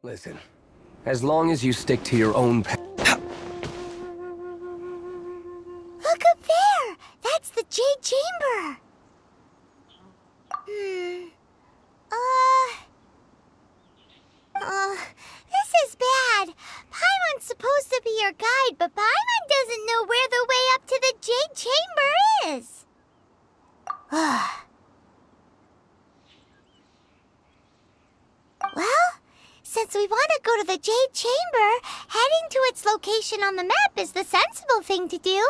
Listen, as long as you stick to your own path. Look up there! That's the Jade Chamber! This is bad. Paimon's supposed to be your guide, but Paimon doesn't know where the way up to the Jade Chamber is. Well, since we want to go to the Jade Chamber, heading to its location on the map is the sensible thing to do.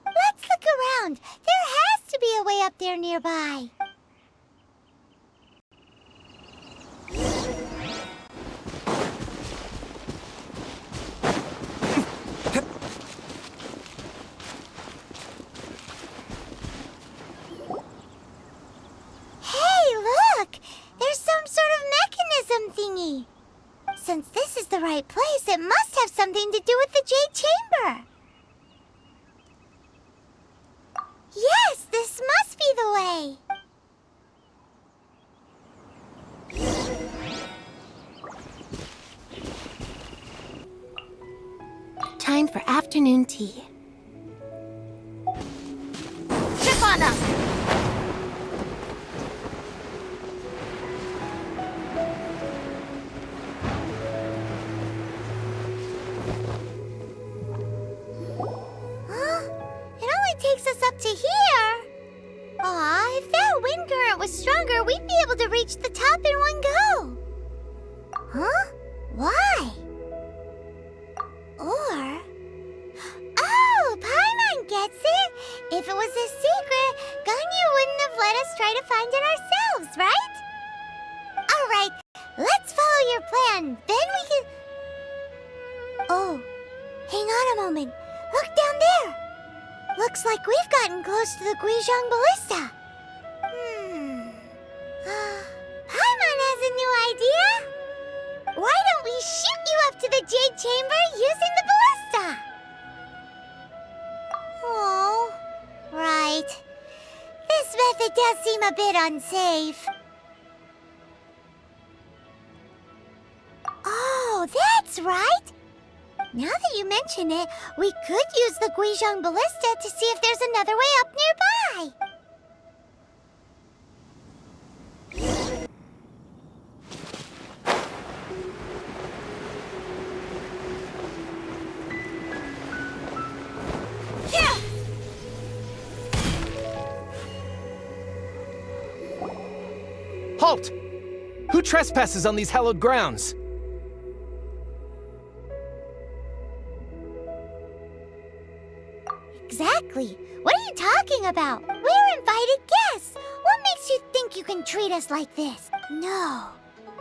Let's look around. There has to be a way up there nearby. Hey, look! There's some sort of mechanism thingy. Since this is the right place, it must have something to do with the Jade Chamber. Yes, this must be the way. Time for afternoon tea. Ship on up! Takes us up to here. Aw, if that wind current was stronger, we'd be able to reach the top in one go. Huh? Why? Or... Oh, Paimon gets it. If it was a secret, Ganyu wouldn't have let us try to find it ourselves, right? Alright, let's follow your plan. Then we can... Oh, hang on a moment. Look down there. Looks like we've gotten close to the Guizhong Ballista. Paimon has a new idea. Why don't we shoot you up to the Jade Chamber using the ballista? Oh, right. This method does seem a bit unsafe. Oh, that's right. Now that you mention it, we could use the Guizhong Ballista to see if there's another way up nearby. Yeah! Halt! Who trespasses on these hallowed grounds? Exactly. What are you talking about? We're invited guests. What makes you think you can treat us like this? No.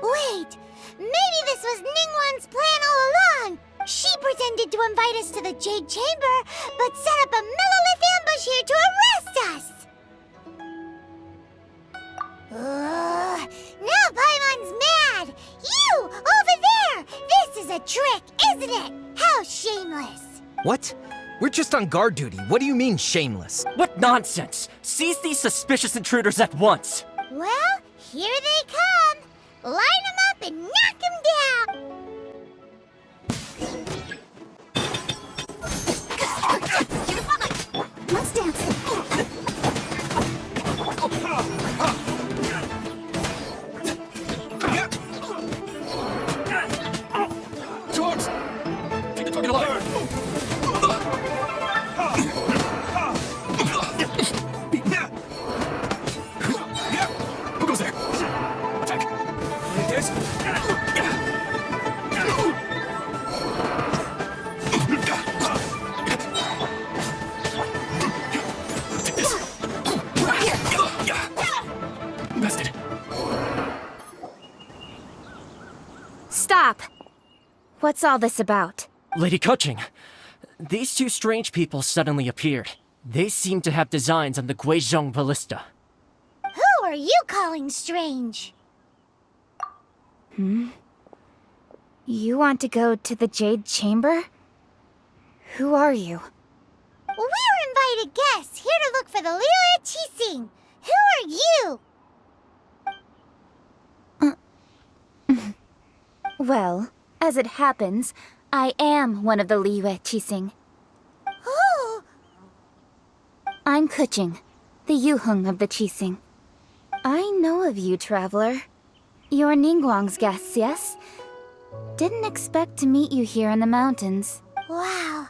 Wait. Maybe this was Ningguan's plan all along. She pretended to invite us to the Jade Chamber, but set up a millilith ambush here to arrest us. Now Paimon's mad. You, over there. This is a trick, isn't it? How shameless. What? We're just on guard duty. What do you mean, shameless? What nonsense! Seize these suspicious intruders at once! Well, here they come. Line them up and knock them down. Let's dance. George! Take the target alive! Who goes there? Attack! Yes. Take this. Bested. Stop! What's all this about? Lady Keitching, these two strange people suddenly appeared. They seem to have designs on the Guizhong Ballista. Who are you calling strange? You want to go to the Jade Chamber? Who are you? We're invited guests here to look for the Liyue Qixing. Who are you? Well, as it happens, I am one of the Liyue Qixing. Oh, I'm Keiching, the Yuheng of the Qixing. I know of you, traveler. You're Ningguang's guests, yes? Didn't expect to meet you here in the mountains. wow.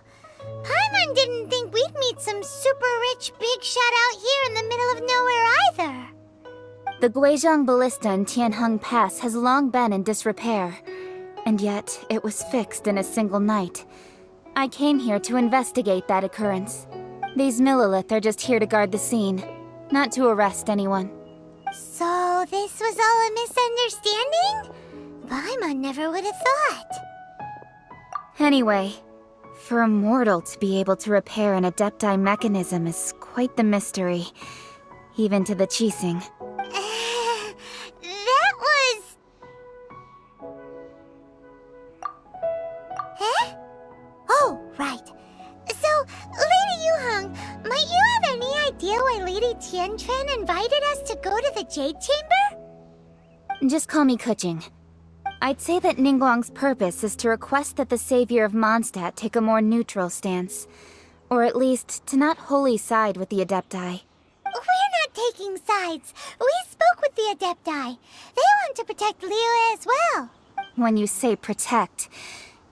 Paimon didn't think we'd meet some super rich big shot out here in the middle of nowhere either. The Guizhong Ballista in Tianheng Pass has long been in disrepair, and yet it was fixed in a single night. I came here to investigate that occurrence. These Millilith are just here to guard the scene, not to arrest anyone. So this was all a misunderstanding? Paimon never would have thought. Anyway, for a mortal to be able to repair an Adepti mechanism is quite the mystery, even to the Qixing. That was... Huh? Oh, right. So, Lady Yuheng, might you have any idea why Lady Tianquan invited us to go to the Jade Chamber? Just call me Keiching. I'd say that Ningguang's purpose is to request that the savior of Mondstadt take a more neutral stance. Or at least, to not wholly side with the Adepti. We're not taking sides. We spoke with the Adepti. They want to protect Liyue as well. When you say protect,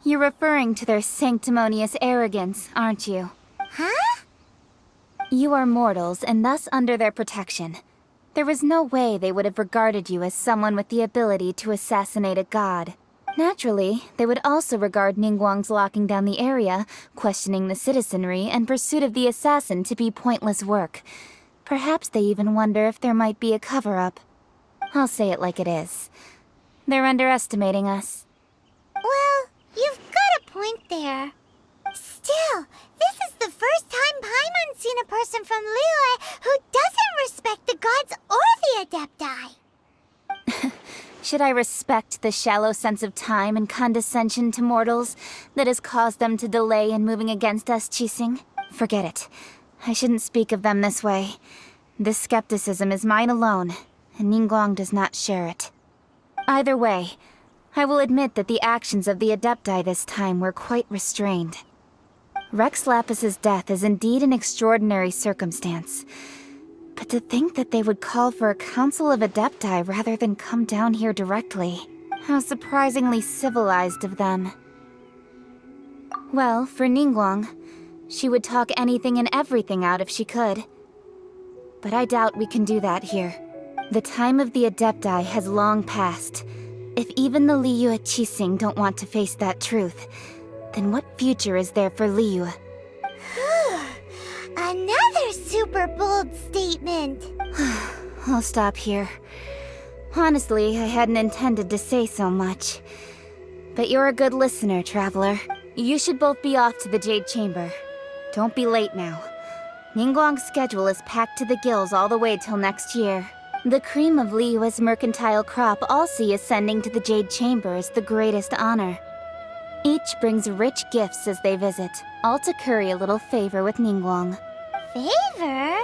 you're referring to their sanctimonious arrogance, aren't you? Huh? You are mortals, and thus under their protection. There is no way they would have regarded you as someone with the ability to assassinate a god. Naturally, they would also regard Ningguang's locking down the area, questioning the citizenry, and pursuit of the assassin to be pointless work. Perhaps they even wonder if there might be a cover-up. I'll say it like it is. They're underestimating us. Well, you've got a point there. Still, this is the first time Paimon's seen a person from Liyue who doesn't respect the gods or the Adepti. Should I respect the shallow sense of time and condescension to mortals that has caused them to delay in moving against us, Qixing? Forget it. I shouldn't speak of them this way. This skepticism is mine alone, and Ningguang does not share it. Either way, I will admit that the actions of the Adepti this time were quite restrained. Rex Lapis's death is indeed an extraordinary circumstance. But to think that they would call for a council of Adepti rather than come down here directly. How surprisingly civilized of them. Well, for Ningguang, she would talk anything and everything out if she could. But I doubt we can do that here. The time of the Adepti has long passed. If even the Liyue Qixing don't want to face that truth, then what future is there for Liyue? Another super bold statement. I'll stop here. Honestly, I hadn't intended to say so much. But you're a good listener, traveler. You should both be off to the Jade Chamber. Don't be late now. Ningguang's schedule is packed to the gills all the way till next year. The cream of Liyue's mercantile crop all see ascending to the Jade Chamber as the greatest honor. Each brings rich gifts as they visit, all to curry a little favor with Ningguang. Favor?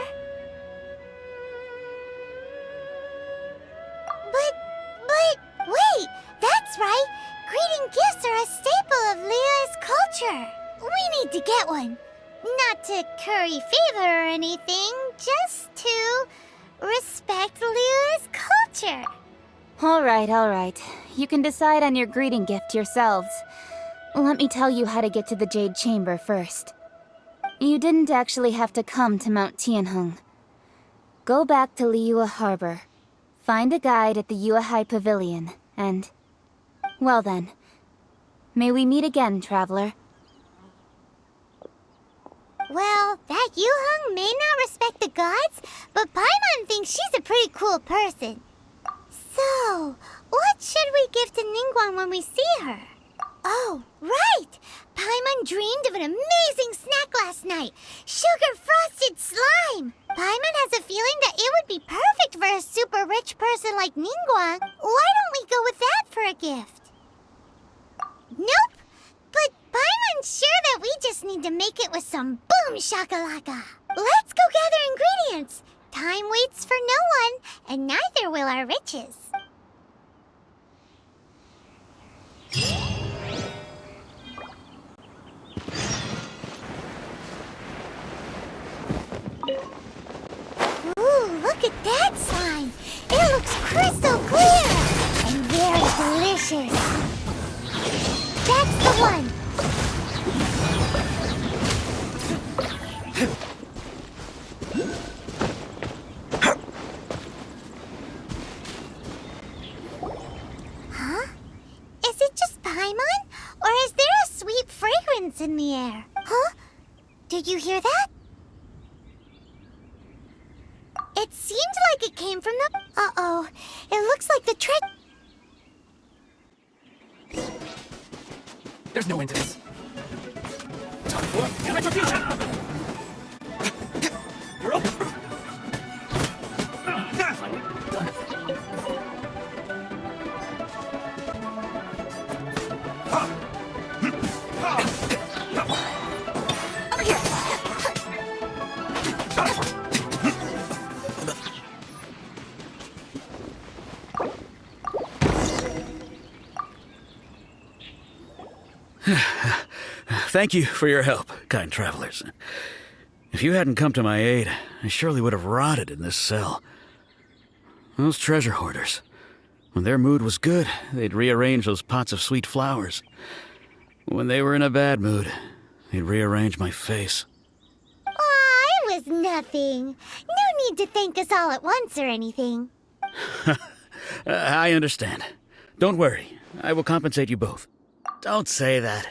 But, wait, that's right. Greeting gifts are a staple of Liyue's culture. We need to get one. Not to curry favor or anything, just to respect Liyue's culture. All right. You can decide on your greeting gift yourselves. Let me tell you how to get to the Jade Chamber first. You didn't actually have to come to Mount Tianheng. Go back to Liyue Harbor. Find a guide at the Yuehai Pavilion, and... well then. May we meet again, traveler. Well, that Yuheng may not respect the gods, but Paimon thinks she's a pretty cool person. So, what should we give to Ningguang when we see her? Oh, right! Paimon dreamed of an amazing snack last night! Sugar-frosted slime! Paimon has a feeling that it would be perfect for a super rich person like Ningguang. Why don't we go with that for a gift? Nope! But Paimon's sure that we just need to make it with some boom shakalaka. Let's go gather ingredients. Time waits for no one, and neither will our riches. Ooh, look at that slime. It looks crystal clear and very delicious. That's the one. Huh? Is it just Paimon? Or is there a sweet fragrance in the air? Huh? Did you hear that? It seemed like it came from the... Uh-oh. It looks like the There's no end to this. Time for retribution! You're up! Thank you for your help, kind travelers. If you hadn't come to my aid, I surely would have rotted in this cell. Those treasure hoarders, when their mood was good, they'd rearrange those pots of sweet flowers. When they were in a bad mood, they'd rearrange my face. Aw, it was nothing. No need to thank us all at once or anything. I understand. Don't worry, I will compensate you both. Don't say that.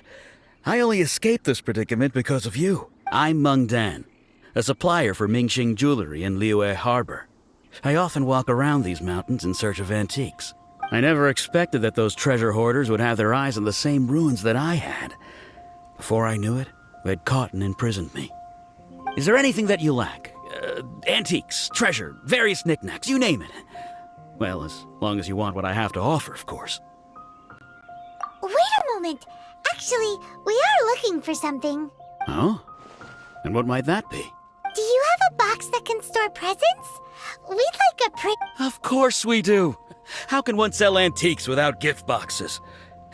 I only escaped this predicament because of you. I'm Meng Dan, a supplier for Mingxing jewelry in Liyue Harbor. I often walk around these mountains in search of antiques. I never expected that those treasure hoarders would have their eyes on the same ruins that I had. Before I knew it, they'd caught and imprisoned me. Is there anything that you lack? Antiques, treasure, various knickknacks, you name it. Well, as long as you want what I have to offer, of course. Wait a moment. Actually, we are looking for something. Oh? And what might that be? Do you have a box that can store presents? We'd like a Of course we do! How can one sell antiques without gift boxes?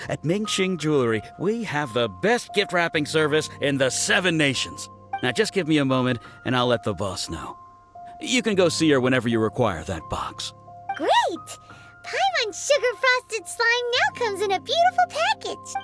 At Mingxing Jewelry, we have the best gift wrapping service in the 7 nations. Now just give me a moment and I'll let the boss know. You can go see her whenever you require that box. Great! Paimon's sugar-frosted slime now comes in a beautiful package.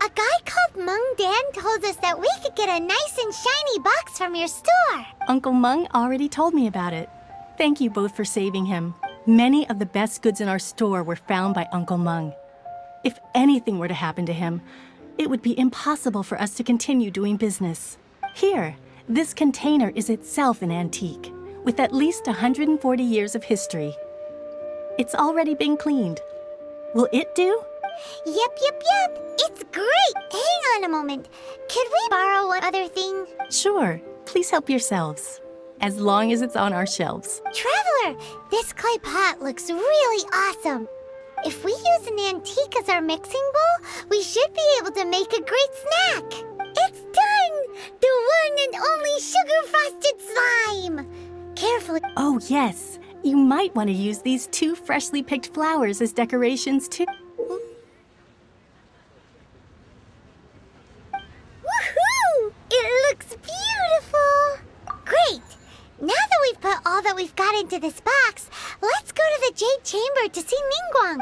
A guy called Meng Dan told us that we could get a nice and shiny box from your store. Uncle Meng already told me about it. Thank you both for saving him. Many of the best goods in our store were found by Uncle Meng. If anything were to happen to him, it would be impossible for us to continue doing business. Here, this container is itself an antique, with at least 140 years of history. It's already been cleaned. Will it do? Yep. It's great. Hang on a moment. Could we borrow one other thing? Sure. Please help yourselves. As long as it's on our shelves. Traveler, this clay pot looks really awesome. If we use an antique as our mixing bowl, we should be able to make a great snack. It's done! The one and only sugar-frosted slime! Carefully. Oh, yes. You might want to use these 2 freshly picked flowers as decorations, too. Woohoo! It looks beautiful! Great! Now that we've put all that we've got into this box, let's go to the Jade Chamber to see Ningguang.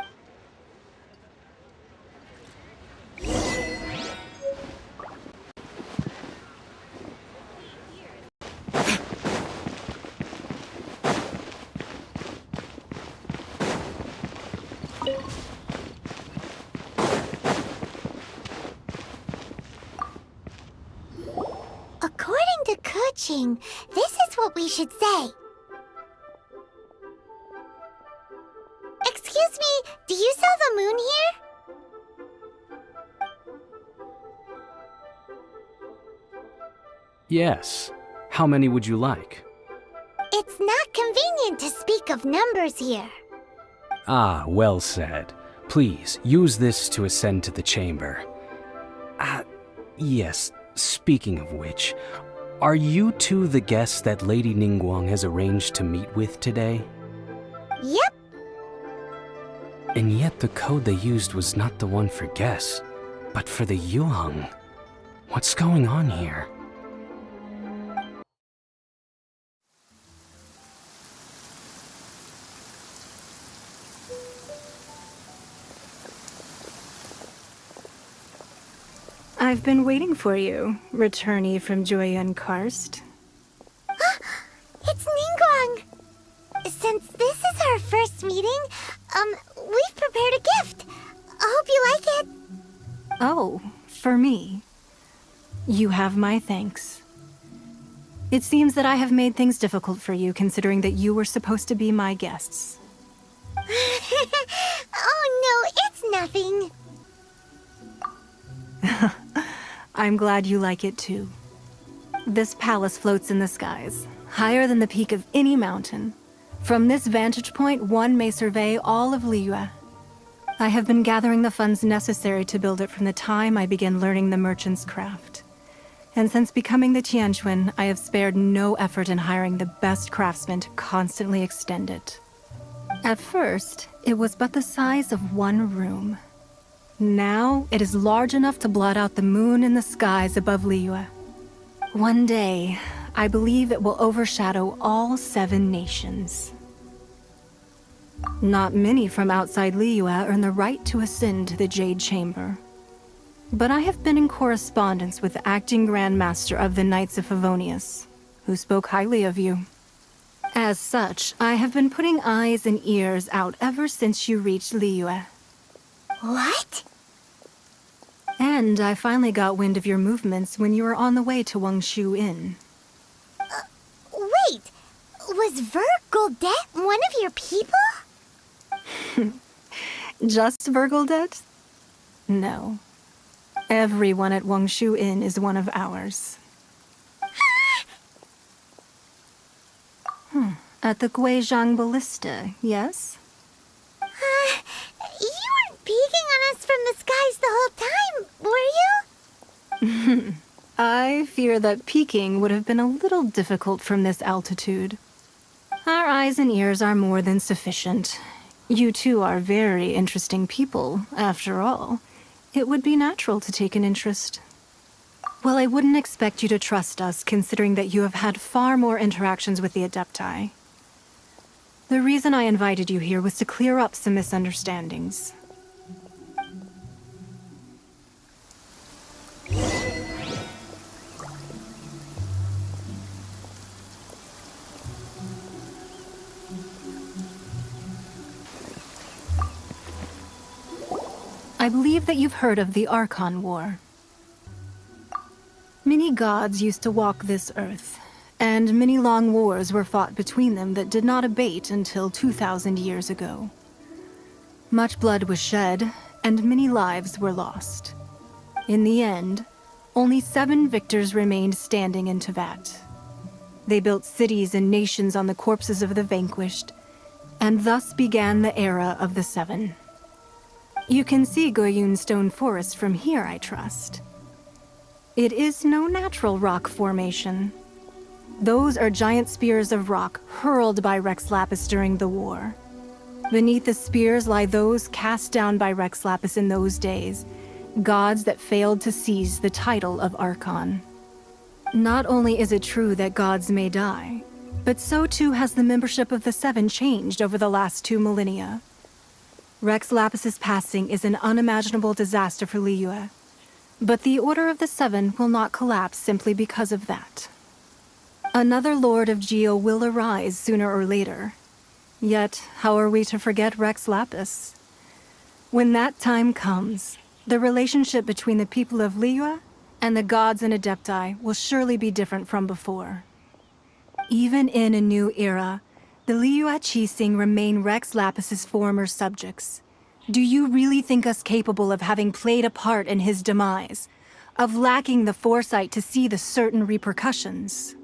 According to Keiching, this is what we should say. Excuse Excuse me, do you sell the moon here? Yes. How many would you like? It's not convenient to speak of numbers here. Ah, well said. Please, use this to ascend to the chamber. Yes, speaking of which, are you two the guests that Lady Ningguang has arranged to meet with today? Yep. And yet the code they used was not the one for guests, but for the Yuheng. What's going on here? I've been waiting for you, returnee from Joyun Karst. It's Ningguang. Since this is our first meeting, we've prepared a gift. I hope you like it. Oh, for me. You have my thanks. It seems that I have made things difficult for you, considering that you were supposed to be my guests. Oh no, it's nothing. I'm glad you like it too. This palace floats in the skies, higher than the peak of any mountain. From this vantage point, one may survey all of Liyue. I have been gathering the funds necessary to build it from the time I began learning the merchant's craft. And since becoming the Tianquan, I have spared no effort in hiring the best craftsmen to constantly extend it. At first, it was but the size of one room. Now, it is large enough to blot out the moon in the skies above Liyue. One day, I believe it will overshadow all 7 nations. Not many from outside Liyue earn the right to ascend to the Jade Chamber. But I have been in correspondence with the acting Grand Master of the Knights of Favonius, who spoke highly of you. As such, I have been putting eyes and ears out ever since you reached Liyue. What? And I finally got wind of your movements when you were on the way to Wangshu Inn. Wait, was Vergoldet one of your people? Just Vergoldet? No. Everyone at Wangshu Inn is one of ours. At the Guizhang Ballista, yes? You weren't peeking on us from the skies the whole time, were you? I fear that peeking would have been a little difficult from this altitude. Our eyes and ears are more than sufficient. You two are very interesting people, after all. It would be natural to take an interest. Well, I wouldn't expect you to trust us, considering that you have had far more interactions with the Adepti. The reason I invited you here was to clear up some misunderstandings. I believe that you've heard of the Archon War. Many gods used to walk this earth, and many long wars were fought between them that did not abate until 2,000 years ago. Much blood was shed, and many lives were lost. In the end, only 7 victors remained standing in Teyvat. They built cities and nations on the corpses of the vanquished, and thus began the era of the 7. You can see Goyun Stone Forest from here, I trust. It is no natural rock formation. Those are giant spears of rock hurled by Rex Lapis during the war. Beneath the spears lie those cast down by Rex Lapis in those days, gods that failed to seize the title of Archon. Not only is it true that gods may die, but so too has the membership of the 7 changed over the last 2 millennia. Rex Lapis's passing is an unimaginable disaster for Liyue, but the Order of the 7 will not collapse simply because of that. Another Lord of Geo will arise sooner or later. Yet, how are we to forget Rex Lapis? When that time comes, the relationship between the people of Liyue and the gods and Adepti will surely be different from before. Even in a new era, The Liyue Qixing remain Rex Lapis's former subjects. Do you really think us capable of having played a part in his demise? Of lacking the foresight to see the certain repercussions?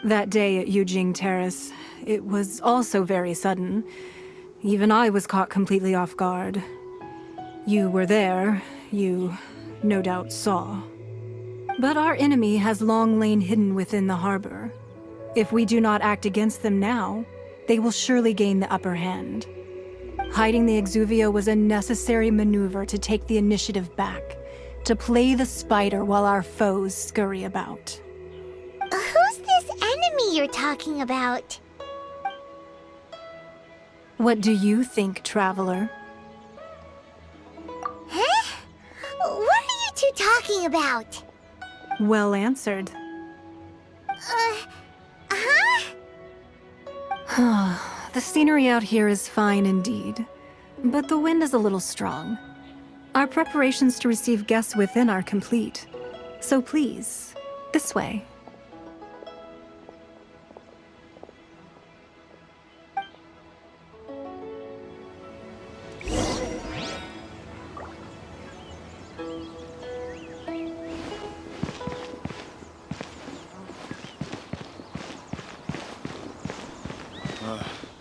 That day at Yujing Terrace, it was also very sudden. Even I was caught completely off guard. You were there, you no doubt saw. But our enemy has long lain hidden within the harbor. If we do not act against them now, they will surely gain the upper hand. Hiding the Exuvia was a necessary maneuver to take the initiative back, to play the spider while our foes scurry about. Who's this enemy you're talking about? What do you think, Traveler? Huh? What are you two talking about? Well answered. The scenery out here is fine indeed, but the wind is a little strong. Our preparations to receive guests within are complete. So please, this way.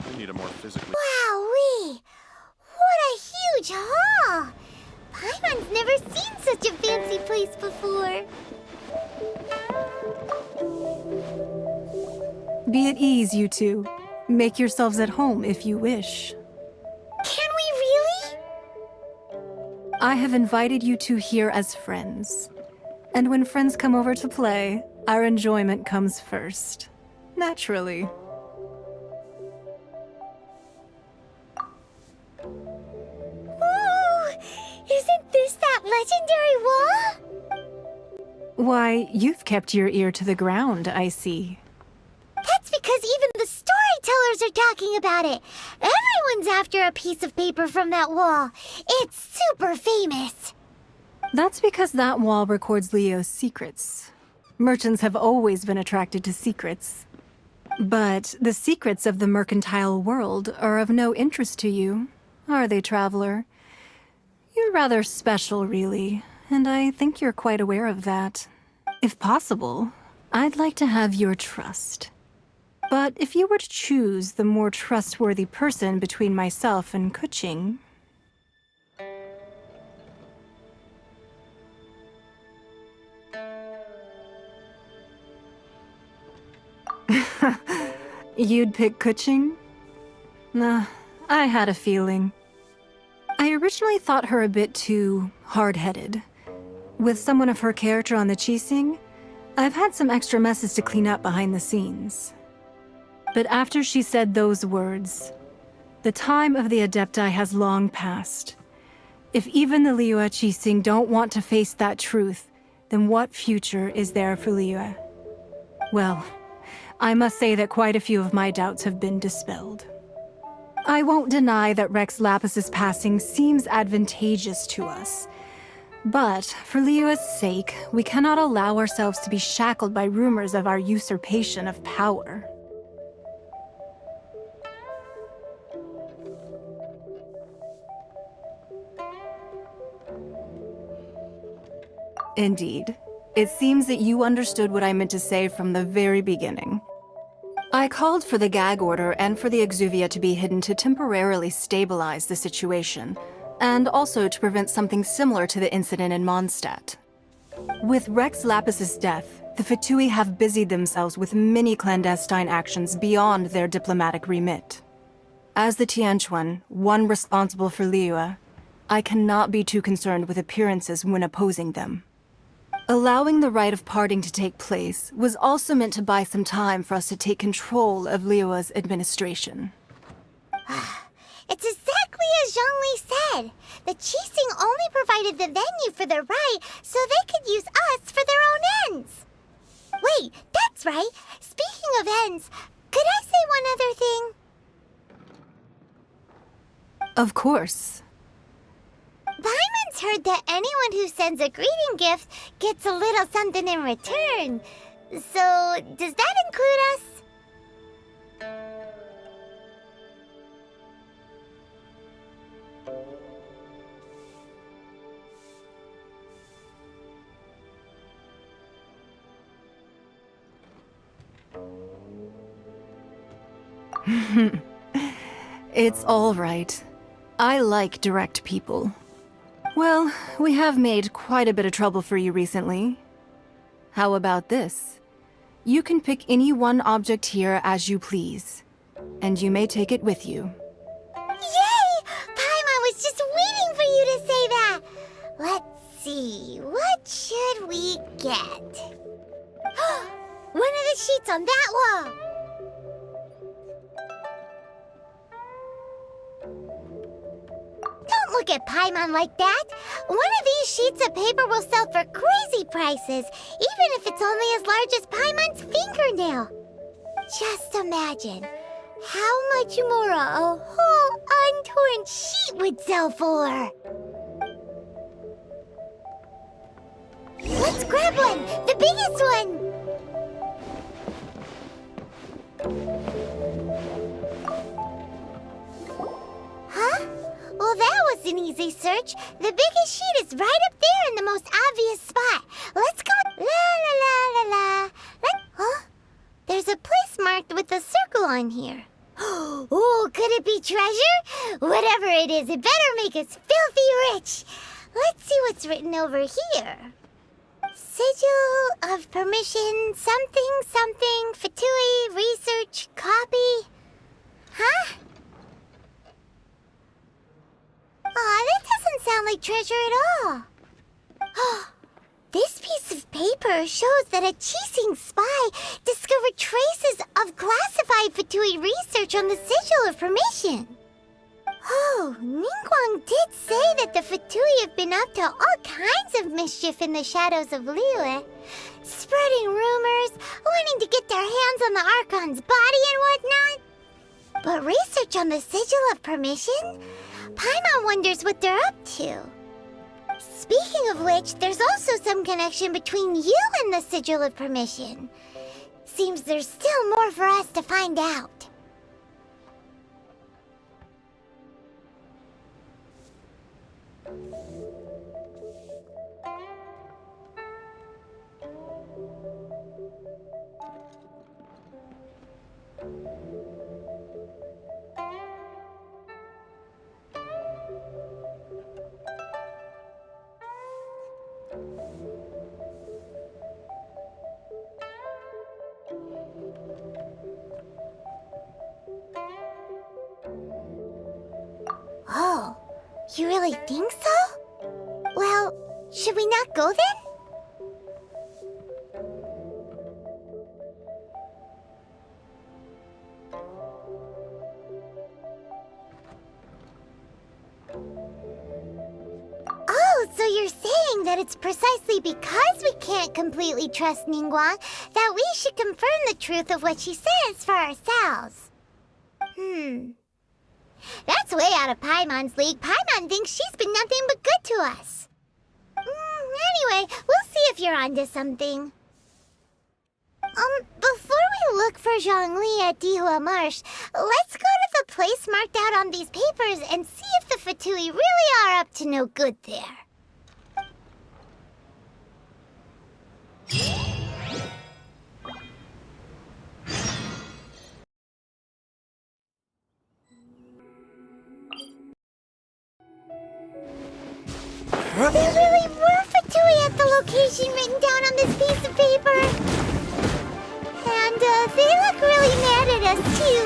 I need a more physically... Wowee! What a huge hall! Paimon's never seen such a fancy place before. Be at ease, you two. Make yourselves at home if you wish. Can we really? I have invited you two here as friends. And when friends come over to play, our enjoyment comes first. Naturally. Isn't this that legendary wall? Why, you've kept your ear to the ground, I see. That's because even the storytellers are talking about it. Everyone's after a piece of paper from that wall. It's super famous. That's because that wall records Leo's secrets. Merchants have always been attracted to secrets. But the secrets of the mercantile world are of no interest to you, are they, Traveler? You're rather special, really, and I think you're quite aware of that. If possible, I'd like to have your trust. But if you were to choose the more trustworthy person between myself and Keitching... You'd pick Keitching? Nah, I had a feeling. I originally thought her a bit too hard-headed. With someone of her character on the Qixing, I've had some extra messes to clean up behind the scenes. But after she said those words, the time of the Adepti has long passed. If even the Liyue Qixing don't want to face that truth, then what future is there for Liyue? Well, I must say that quite a few of my doubts have been dispelled. I won't deny that Rex Lapis's passing seems advantageous to us. But, for Liyue's sake, we cannot allow ourselves to be shackled by rumors of our usurpation of power. Indeed. It seems that you understood what I meant to say from the very beginning. I called for the gag order and for the Exuvia to be hidden to temporarily stabilize the situation, and also to prevent something similar to the incident in Mondstadt. With Rex Lapis's death, the Fatui have busied themselves with many clandestine actions beyond their diplomatic remit. As the Tianquan, one responsible for Liyue, I cannot be too concerned with appearances when opposing them. Allowing the rite of parting to take place was also meant to buy some time for us to take control of Liyue's administration. It's exactly as Zhongli said. The Qixing only provided the venue for the rite so they could use us for their own ends. Wait, that's right. Speaking of ends, could I say one other thing? Of course. Paimon's heard that anyone who sends a greeting gift gets a little something in return. So, does that include us? It's all right. I like direct people. Well, we have made quite a bit of trouble for you recently. How about this? You can pick any one object here as you please, and you may take it with you. Yay! Paimon was just waiting for you to say that! Let's see, what should we get? One of the sheets on that wall! Don't look at Paimon like that! One of these sheets of paper will sell for crazy prices, even if it's only as large as Paimon's fingernail. Just imagine how much more a whole untorn sheet would sell for. Let's grab one! The biggest one! Huh? Well, that was an easy search. The biggest sheet is right up there in the most obvious spot. Let's go. La la la la la. Huh? There's a place marked with a circle on here. Oh, could it be treasure? Whatever it is, it better make us filthy rich. Let's see what's written over here. Sigil of permission, something, something, Fatui, research, copy. Huh? Aw, that doesn't sound like treasure at all. This piece of paper shows that a Qixing spy discovered traces of classified Fatui research on the Sigil of Permission. Oh, Ningguang did say that the Fatui have been up to all kinds of mischief in the shadows of Liyue, spreading rumors, wanting to get their hands on the Archon's body and whatnot. But research on the Sigil of Permission? Paimon wonders what they're up to. Speaking of which, there's also some connection between you and the Sigil of Permission. Seems there's still more for us to find out. Oh, you really think so? Well, should we not go then? Oh, so you're saying that it's precisely because we can't completely trust Ningguang that we should confirm the truth of what she says for ourselves. That's way out of Paimon's league. Paimon thinks she's been nothing but good to us. Anyway, we'll see if you're onto something. Before we look for Zhongli at Dihua Marsh, let's go to the place marked out on these papers and see if the Fatui really are up to no good there. There really were Fatui at the location written down on this piece of paper. And they look really mad at us, too.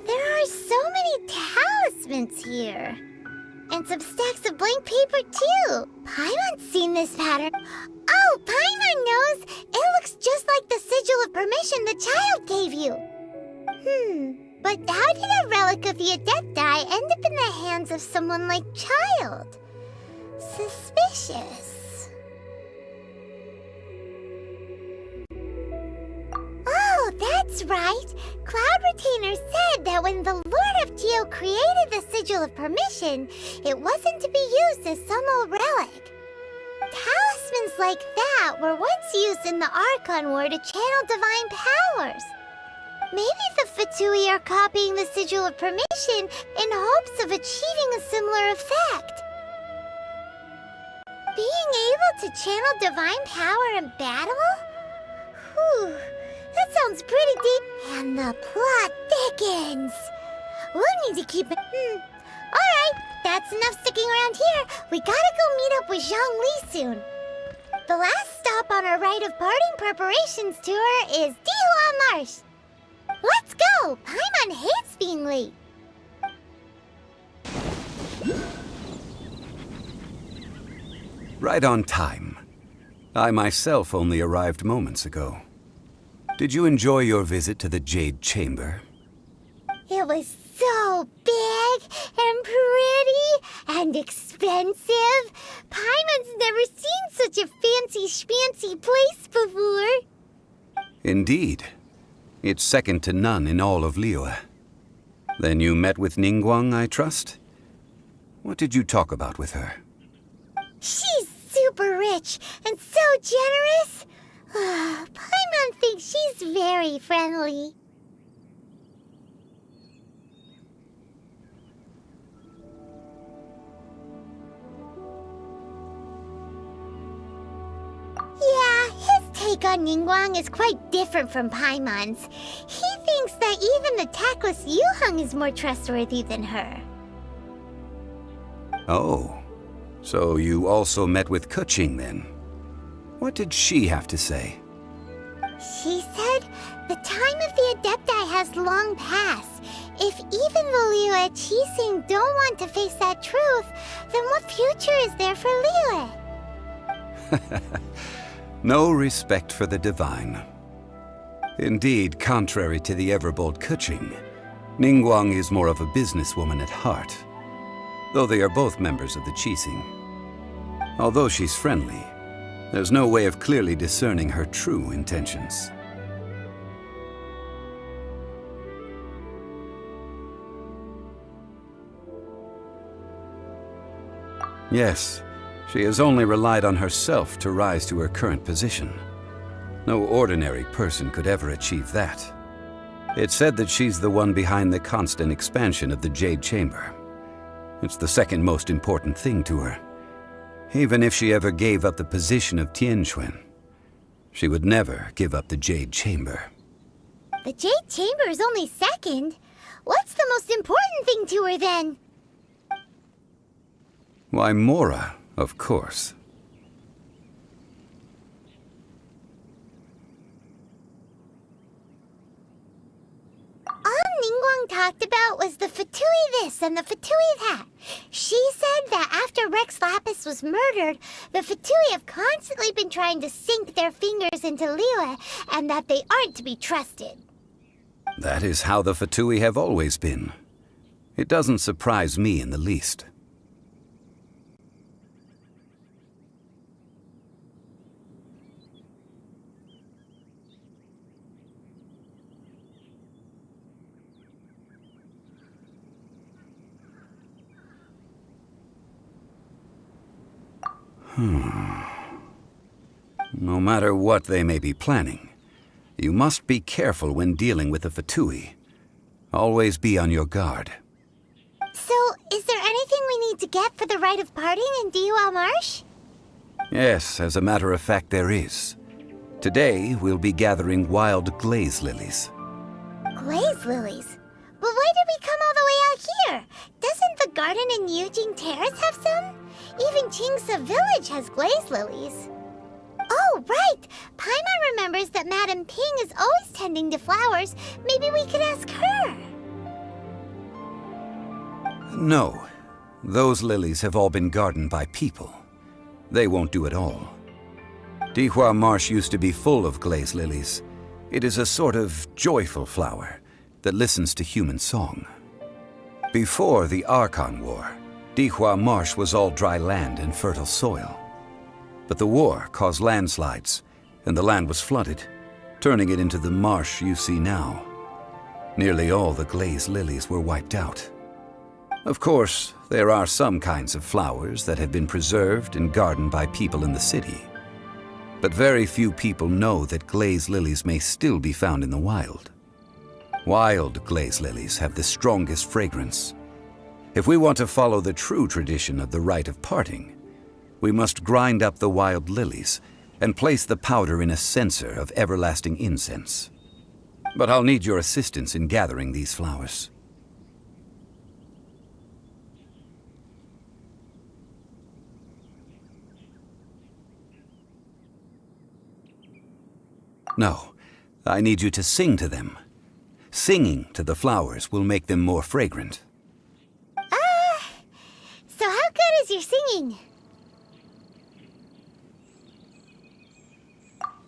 There are so many talismans here. And some stacks of blank paper, too. Paimon's seen this pattern. Oh, Paimon knows! It looks just like the Sigil of Permission the child gave you. But how did a relic of the Adepti end up in the hands of someone like Child? Suspicious. Oh, that That's right. Cloud Retainer said that when the Lord of Geo created the Sigil of Permission, it wasn't to be used as some old relic. Talismans like that were once used in the Archon War to channel divine powers. Maybe the Fatui are copying the Sigil of Permission in hopes of achieving a similar effect. Being able to channel divine power in battle? Whew, that sounds pretty deep. And the plot thickens. We'll need to keep it. Alright, that's enough sticking around here. We gotta go meet up with Zhongli soon. The last stop on our rite of parting preparations tour is Dihua Marsh. Let's go! Paimon hates being late. Right on time. I myself only arrived moments ago. Did you enjoy your visit to the Jade Chamber? It was so big and pretty and expensive. Paimon's never seen such a fancy schmancy place before. Indeed. It's second to none in all of Liyue. Then you met with Ningguang, I trust? What did you talk about with her? She's super rich and so generous. Paimon thinks she's very friendly. Yeah, his take on Ningguang is quite different from Paimon's. He thinks that even the tactless Yuheng is more trustworthy than her. Oh, so you also met with Keqing then? What did she have to say? She said the time of the Adepti has long passed. If even the Liyue Qixing don't want to face that truth, then what future is there for Liyue? No respect for the divine. Indeed, contrary to the ever-bold Keqing, Ningguang is more of a businesswoman at heart, though they are both members of the Qixing. Although she's friendly, there's no way of clearly discerning her true intentions. Yes, she has only relied on herself to rise to her current position. No ordinary person could ever achieve that. It's said that she's the one behind the constant expansion of the Jade Chamber. It's the second most important thing to her. Even if she ever gave up the position of Tianquan, she would never give up the Jade Chamber. The Jade Chamber is only second. What's the most important thing to her then? Why, Mora, of course. All Ningguang talked about was the Fatui this and the Fatui that. She said that after Rex Lapis was murdered, the Fatui have constantly been trying to sink their fingers into Liyue, and that they aren't to be trusted. That is how the Fatui have always been. It doesn't surprise me in the least. No matter what they may be planning, you must be careful when dealing with the Fatui. Always be on your guard. So, is there anything we need to get for the rite of parting in Dihua Marsh? Yes, as a matter of fact, there is. Today, we'll be gathering wild glaze lilies. Glaze lilies? But why did we come all the way out here? Doesn't the garden in Yujing Terrace have some? Even Qingse Village has glaze lilies. Oh, right! Paimon remembers that Madame Ping is always tending to flowers. Maybe we could ask her. No. Those lilies have all been gardened by people. They won't do it all. Dihua Marsh used to be full of glaze lilies. It is a sort of joyful flower that listens to human song. Before the Archon War, Dihua Marsh was all dry land and fertile soil. But the war caused landslides, and the land was flooded. turning it into the marsh you see now. Nearly all the glazed lilies were wiped out. Of course, there are some kinds of flowers that have been preserved and gardened by people in the city. But very few people know that glazed lilies may still be found in the wild. Wild glazed lilies have the strongest fragrance. If we want to follow the true tradition of the rite of parting, we must grind up the wild lilies and place the powder in a censer of everlasting incense. But I'll need your assistance in gathering these flowers. No, I need you to sing to them. Singing to the flowers will make them more fragrant. So how good is your singing?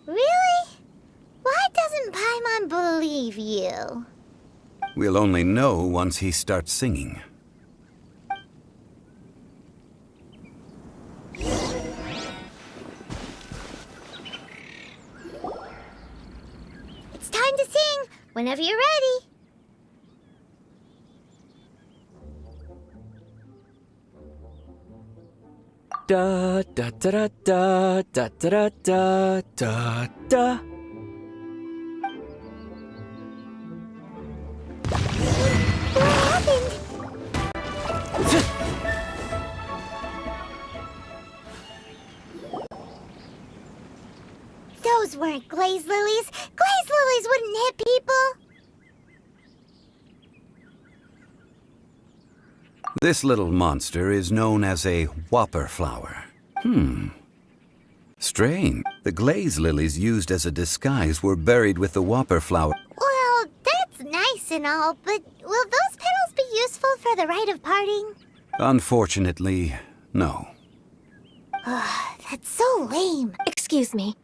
Really? Why doesn't Paimon believe you? We'll only know once he starts singing. It's time to sing, whenever you're ready. Da da da da da da da da da. What happened? Those weren't glazed lilies. Glazed lilies wouldn't hit people. This little monster is known as a whopper flower. Strange. The glazed lilies used as a disguise were buried with the whopper flower. Well, that's nice and all, but will those petals be useful for the rite of parting? Unfortunately, no. That's so lame. Excuse me.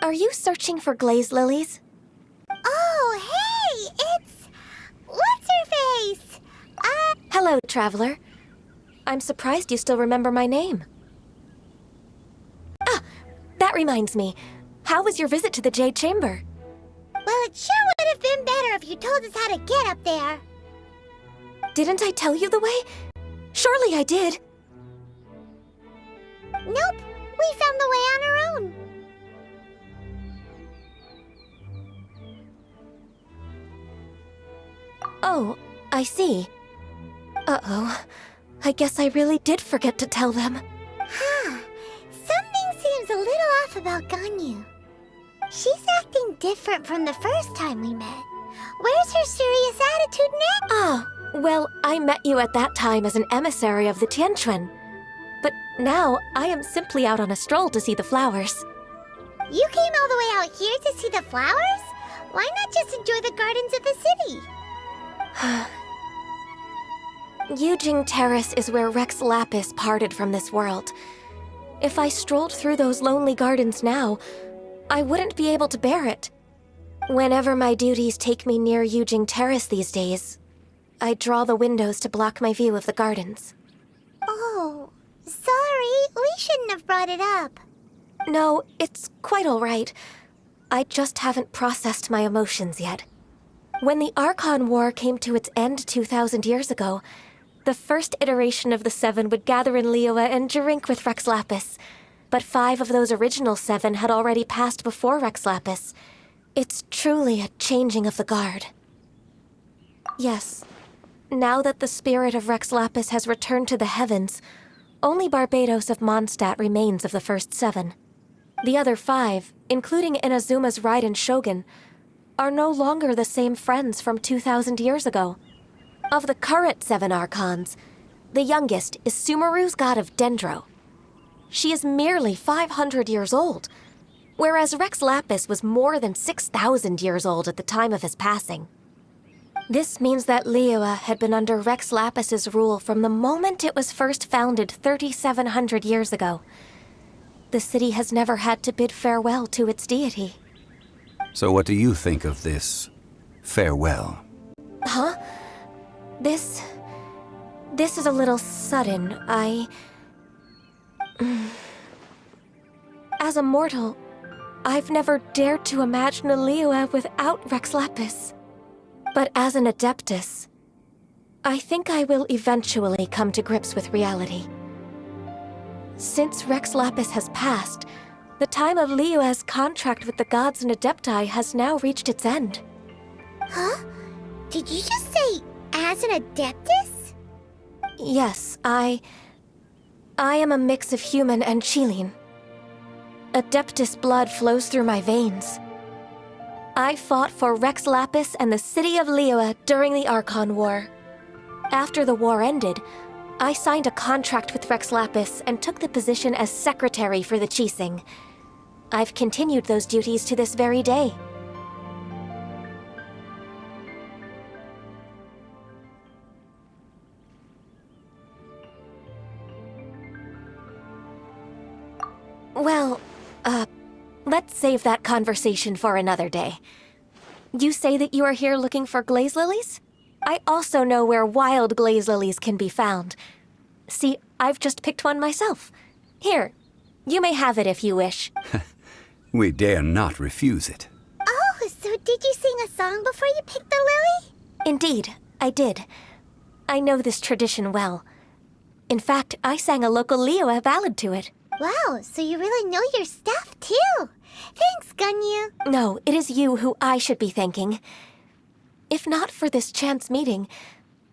Are you searching for glazed lilies? Oh, hey, it's... What's-her-face? Hello, traveler. I'm surprised you still remember my name. Ah, that reminds me. How was your visit to the Jade Chamber? Well, it sure would have been better if you told us how to get up there. Didn't I tell you the way? Surely I did. Nope, we found the way on our own. Oh, I see. Uh-oh. I guess I really did forget to tell them. Something seems a little off about Ganyu. She's acting different from the first time we met. Where's her serious attitude now? Ah, well, I met you at that time as an emissary of the Tianquan. But now, I am simply out on a stroll to see the flowers. You came all the way out here to see the flowers? Why not just enjoy the gardens of the city? Yujing Terrace is where Rex Lapis parted from this world. If I strolled through those lonely gardens now, I wouldn't be able to bear it. Whenever my duties take me near Yujing Terrace these days, I draw the windows to block my view of the gardens. Oh, sorry, we shouldn't have brought it up. No, it's quite all right. I just haven't processed my emotions yet. When the Archon War came to its end 2,000 years ago, the first iteration of the Seven would gather in Liyue and drink with Rex Lapis. But 5 of those original 7 had already passed before Rex Lapis. It's truly a changing of the guard. Yes, now that the spirit of Rex Lapis has returned to the heavens, only Barbados of Mondstadt remains of the first 7. The other 5, including Inazuma's Raiden Shogun, are no longer the same friends from 2,000 years ago. Of the current 7 Archons, the youngest is Sumeru's god of Dendro. She is merely 500 years old, whereas Rex Lapis was more than 6,000 years old at the time of his passing. This means that Liyue had been under Rex Lapis's rule from the moment it was first founded 3,700 years ago. The city has never had to bid farewell to its deity. So what do you think of this farewell? Huh? This is a little sudden. As a mortal, I've never dared to imagine a Liyue without Rex Lapis. But as an Adeptus, I think I will eventually come to grips with reality. Since Rex Lapis has passed, the time of Liyue's contract with the gods and Adepti has now reached its end. Huh? Did you just say, as an Adeptus? Yes, I am a mix of human and Chilean. Adeptus blood flows through my veins. I fought for Rex Lapis and the city of Liyue during the Archon War. After the war ended, I signed a contract with Rex Lapis and took the position as secretary for the Qixing. I've continued those duties to this very day. Well, let's save that conversation for another day. You say that you are here looking for glaze lilies? I also know where wild glaze lilies can be found. See, I've just picked one myself. Here, you may have it if you wish. We dare not refuse it. Oh, so did you sing a song before you picked the lily? Indeed, I did. I know this tradition well. In fact, I sang a local Liyue ballad to it. Wow, so you really know your stuff, too. Thanks, Ganyu. No, it is you who I should be thanking. If not for this chance meeting,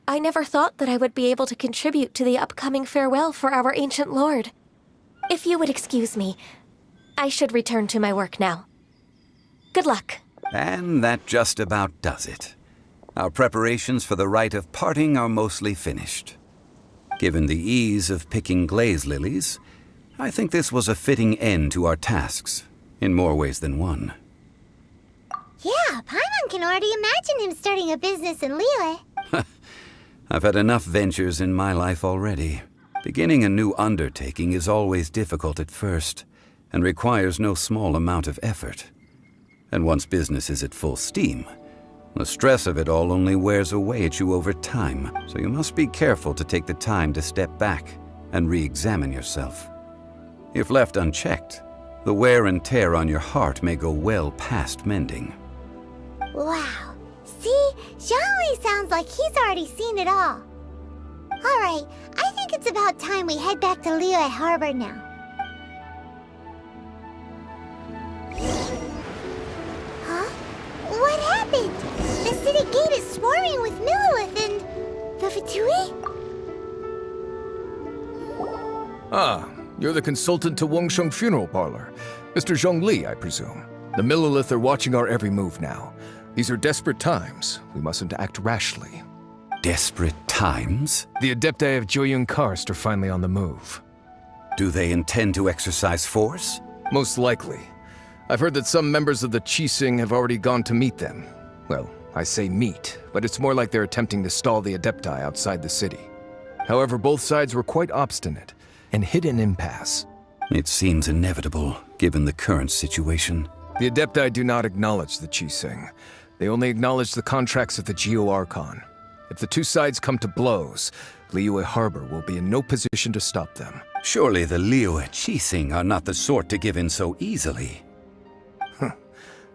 I never thought that I would be able to contribute to the upcoming farewell for our ancient lord. If you would excuse me, I should return to my work now. Good luck. And that just about does it. Our preparations for the rite of parting are mostly finished. Given the ease of picking glaze lilies, I think this was a fitting end to our tasks, in more ways than one. Yeah, Paimon can already imagine him starting a business in Liyue. I've had enough ventures in my life already. Beginning a new undertaking is always difficult at first, and requires no small amount of effort. And once business is at full steam, the stress of it all only wears away at you over time, so you must be careful to take the time to step back and re-examine yourself. If left unchecked, the wear and tear on your heart may go well past mending. Wow. See? Zhongli sounds like he's already seen it all. Alright, I think it's about time we head back to Liyue Harbor now. Huh? What happened? The city gate is swarming with Millilith and... the Fatui? Ah, you're the consultant to Wangsheng Funeral Parlor. Mr. Zhongli, I presume. The Millilith are watching our every move now. These are desperate times. We mustn't act rashly. Desperate times? The Adepti of Joyun Karst are finally on the move. Do they intend to exercise force? Most likely. I've heard that some members of the Qixing have already gone to meet them. Well, I say meet, but it's more like they're attempting to stall the Adepti outside the city. However, both sides were quite obstinate and hit an impasse. It seems inevitable, given the current situation. The Adepti do not acknowledge the Qixing. They only acknowledge the contracts of the Geo-Archon. If the two sides come to blows, Liyue Harbor will be in no position to stop them. Surely the Liyue Qixing are not the sort to give in so easily.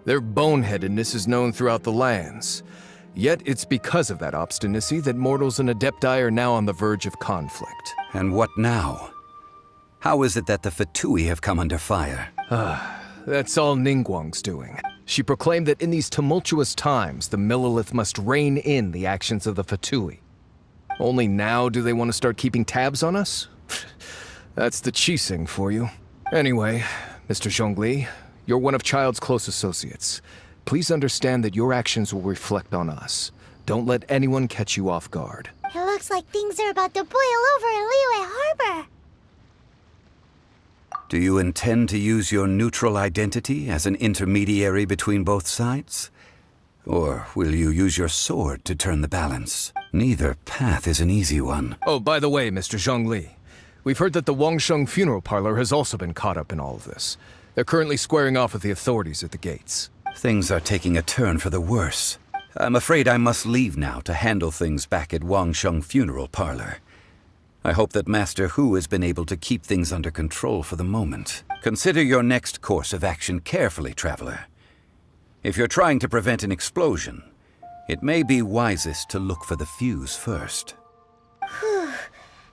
Their boneheadedness is known throughout the lands. Yet it's because of that obstinacy that mortals and Adepti are now on the verge of conflict. And what now? How is it that the Fatui have come under fire? That's all Ningguang's doing. She proclaimed that in these tumultuous times, the Millilith must rein in the actions of the Fatui. Only now do they want to start keeping tabs on us? That's the Qixing for you. Anyway, Mr. Zhongli, you're one of Child's close associates. Please understand that your actions will reflect on us. Don't let anyone catch you off guard. It looks like things are about to boil over in Liyue Harbor. Do you intend to use your neutral identity as an intermediary between both sides? Or will you use your sword to turn the balance? Neither path is an easy one. Oh, by the way, Mr. Zhongli, we've heard that the Wangsheng Funeral Parlor has also been caught up in all of this. They're currently squaring off with the authorities at the gates. Things are taking a turn for the worse. I'm afraid I must leave now to handle things back at Wangsheng Funeral Parlor. I hope that Master Hu has been able to keep things under control for the moment. Consider your next course of action carefully, Traveler. If you're trying to prevent an explosion, it may be wisest to look for the fuse first. Whew.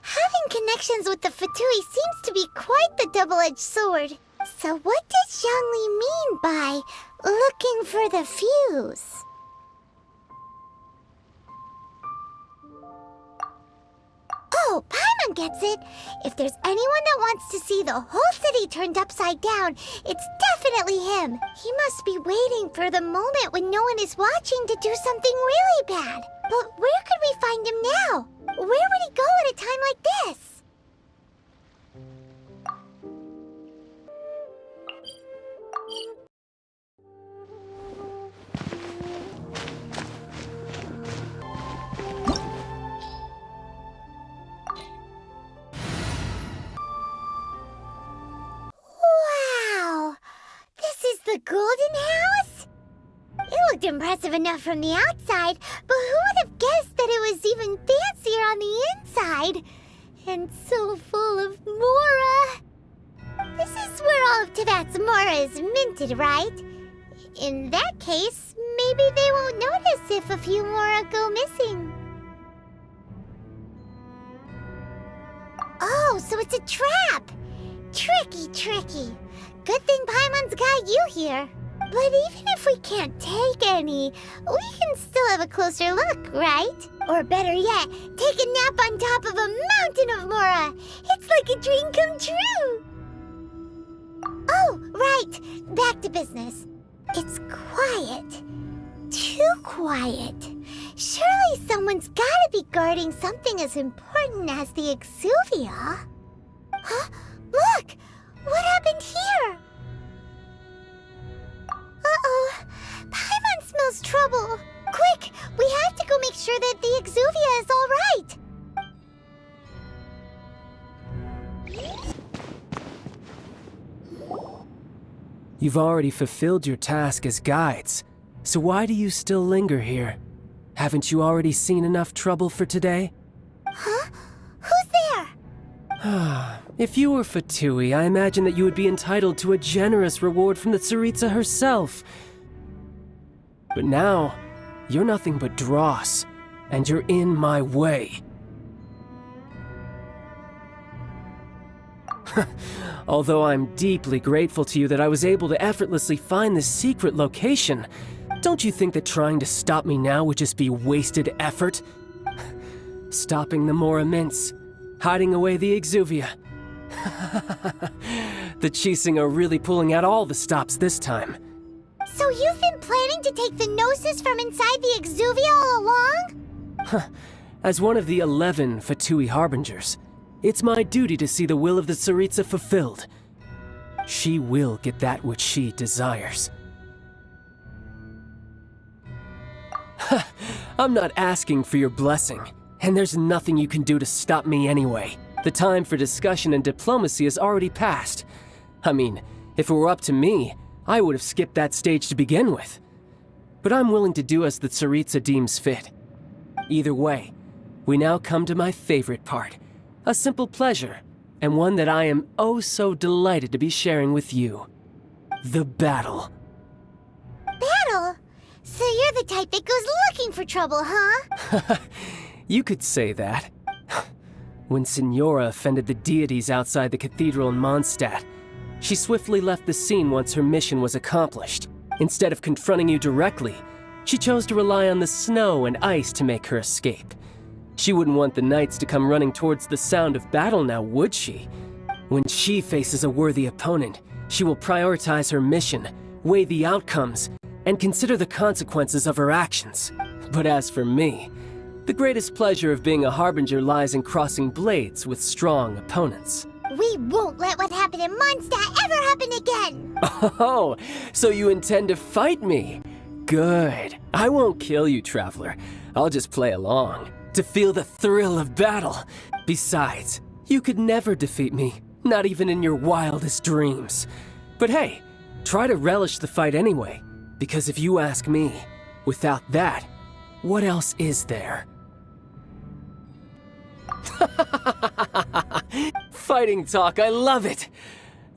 Having connections with the Fatui seems to be quite the double-edged sword. So what does Zhongli mean by looking for the fuse? Oh, Paimon gets it! If there's anyone that wants to see the whole city turned upside down, it's definitely him! He must be waiting for the moment when no one is watching to do something really bad. But where could we find him now? Where would he go at a time like this? Wow! This is the Golden House? It looked impressive enough from the outside, but who would have guessed that it was even fancier on the inside? And so full of Mora. This is where all of Tibet's Mora is minted, right? In that case, maybe they won't notice if a few Mora go missing. Oh, so it's a trap! Tricky, tricky. Good thing Paimon's got you here. But even if we can't take any, we can still have a closer look, right? Or better yet, take a nap on top of a mountain of Mora. It's like a dream come true. Oh, right. Back to business. It's quiet. Too quiet. Surely someone's gotta be guarding something as important as the Exuvia. Huh? Look! What happened here? Uh-oh. Paimon smells trouble. Quick! We have to go make sure that the Exuvia is all right. You've already fulfilled your task as guides, so why do you still linger here? Haven't you already seen enough trouble for today? Huh? Who's there? If you were Fatui, I imagine that you would be entitled to a generous reward from the Tsaritsa herself. But now, you're nothing but dross, and you're in my way. Although I'm deeply grateful to you that I was able to effortlessly find this secret location, don't you think that trying to stop me now would just be wasted effort? Stopping the Mora mints, hiding away the Exuvia. The Qixing are really pulling out all the stops this time. So you've been planning to take the Gnosis from inside the Exuvia all along? As one of the 11 Fatui Harbingers, it's my duty to see the will of the Tsaritsa fulfilled. She will get that which she desires. I'm not asking for your blessing, and there's nothing you can do to stop me anyway. The time for discussion and diplomacy has already passed. I mean, if it were up to me, I would have skipped that stage to begin with. But I'm willing to do as the Tsaritsa deems fit. Either way, we now come to my favorite part. A simple pleasure, and one that I am oh so delighted to be sharing with you. The battle. Battle? So you're the type that goes looking for trouble, huh? You could say that. When Signora offended the deities outside the cathedral in Mondstadt, she swiftly left the scene once her mission was accomplished. Instead of confronting you directly, she chose to rely on the snow and ice to make her escape. She wouldn't want the knights to come running towards the sound of battle now, would she? When she faces a worthy opponent, she will prioritize her mission, weigh the outcomes, and consider the consequences of her actions. But as for me, the greatest pleasure of being a Harbinger lies in crossing blades with strong opponents. We won't let what happened in Mondstadt ever happen again! Oh, so you intend to fight me? Good. I won't kill you, Traveler. I'll just play along, to feel the thrill of battle. Besides, you could never defeat me, not even in your wildest dreams. But hey, try to relish the fight anyway, because if you ask me, without that, what else is there? Fighting talk, I love it!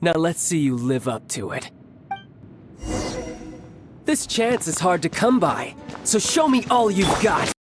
Now let's see you live up to it. This chance is hard to come by, so show me all you've got!